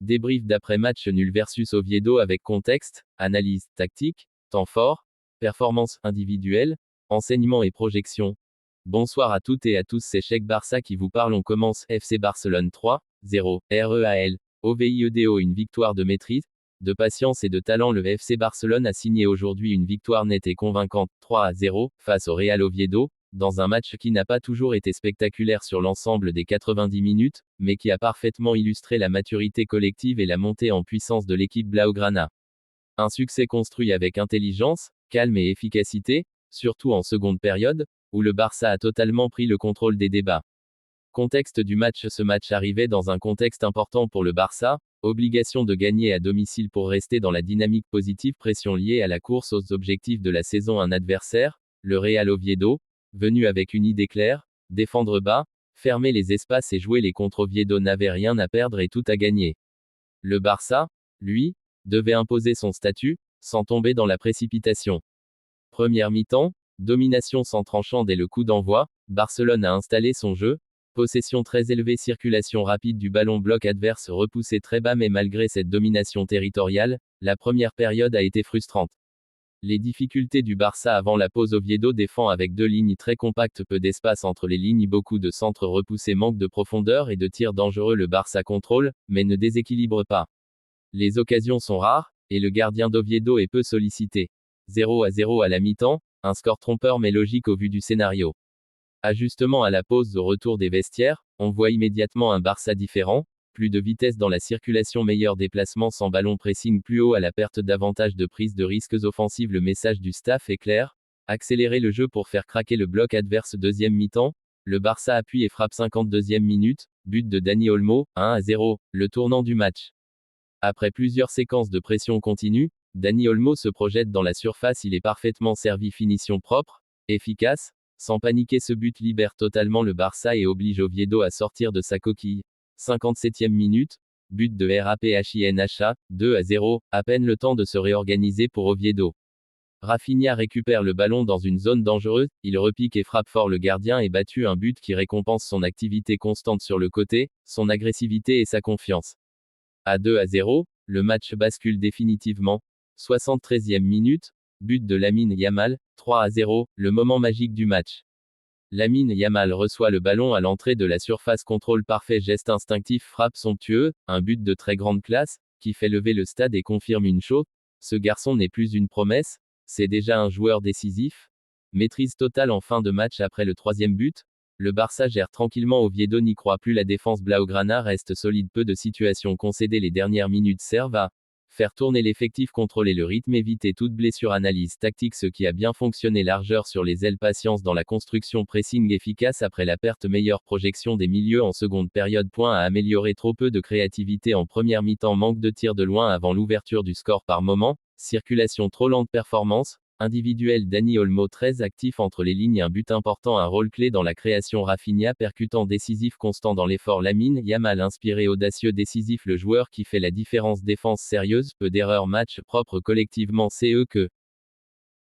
Débrief d'après-match nul versus Oviedo avec contexte, analyse tactique, temps fort, performance individuelle, enseignement et projection. Bonsoir à toutes et à tous, c'est Cheikh Barça qui vous parle. On commence. FC Barcelone 3-0, REAL, OVIEDO. Une victoire de maîtrise, de patience et de talent. Le FC Barcelone a signé aujourd'hui une victoire nette et convaincante, 3-0, face au Real Oviedo, dans un match qui n'a pas toujours été spectaculaire sur l'ensemble des 90 minutes, mais qui a parfaitement illustré la maturité collective et la montée en puissance de l'équipe Blaugrana. Un succès construit avec intelligence, calme et efficacité, surtout en seconde période, où le Barça a totalement pris le contrôle des débats. Contexte du match. Ce match arrivait dans un contexte important pour le Barça, obligation de gagner à domicile pour rester dans la dynamique positive, pression liée à la course aux objectifs de la saison. Un adversaire, le Real Oviedo, venu avec une idée claire, défendre bas, fermer les espaces et jouer les contre. Oviedo n'avait rien à perdre et tout à gagner. Le Barça, lui, devait imposer son statut, sans tomber dans la précipitation. Première mi-temps, domination sans tranchant dès le coup d'envoi, Barcelone a installé son jeu, possession très élevée, circulation rapide du ballon, bloc adverse repoussé très bas, mais malgré cette domination territoriale, la première période a été frustrante. Les difficultés du Barça avant la pause. Oviedo défend avec deux lignes très compactes, peu d'espace entre les lignes, beaucoup de centres repoussés, manque de profondeur et de tirs dangereux. Le Barça contrôle, mais ne déséquilibre pas. Les occasions sont rares, et le gardien d'Oviedo est peu sollicité. 0-0 à la mi-temps, un score trompeur mais logique au vu du scénario. Ajustement à la pause. Au retour des vestiaires, on voit immédiatement un Barça différent, plus de vitesse dans la circulation, meilleur déplacement sans ballon, pressing plus haut à la perte davantage de prise de risques offensives. Le message du staff est clair, accélérer le jeu pour faire craquer le bloc adverse. Deuxième mi-temps, le Barça appuie et frappe. 52e minute, but de Dani Olmo, 1-0, le tournant du match. Après plusieurs séquences de pression continue, Dani Olmo se projette dans la surface, il est parfaitement servi, finition propre, efficace, sans paniquer. Ce but libère totalement le Barça et oblige Oviedo à sortir de sa coquille. 57e minute, but de Raphinha, 2-0, à peine le temps de se réorganiser pour Oviedo. Raphinha récupère le ballon dans une zone dangereuse, il repique et frappe fort, le gardien est battu, un but qui récompense son activité constante sur le côté, son agressivité et sa confiance. À 2-0, le match bascule définitivement. 73e minute, but de Lamine Yamal, 3-0, le moment magique du match. Lamine Yamal reçoit le ballon à l'entrée de la surface, contrôle parfait, geste instinctif, frappe somptueux, un but de très grande classe, qui fait lever le stade et confirme une chose, ce garçon n'est plus une promesse, c'est déjà un joueur décisif. Maîtrise totale en fin de match. Après le troisième but, le Barça gère tranquillement, Oviedo n'y croit plus, la défense Blaugrana reste solide, peu de situations concédées, les dernières minutes servent à faire tourner l'effectif, contrôler le rythme, éviter toute blessure. Analyse tactique. Ce qui a bien fonctionné, largeur sur les ailes, patience dans la construction, pressing efficace après la perte, meilleure projection des milieux en seconde période. Point à améliorer, trop peu de créativité en première mi-temps, manque de tir de loin avant l'ouverture du score par moment, circulation trop lente, performance individuelle. Dani Olmo très actif entre les lignes, un but important, un rôle clé dans la création. Raphinha percutant, décisif, constant dans l'effort. Lamine Yamal inspiré, audacieux, décisif, le joueur qui fait la différence. Défense sérieuse, peu d'erreurs, match propre collectivement. C'est eux que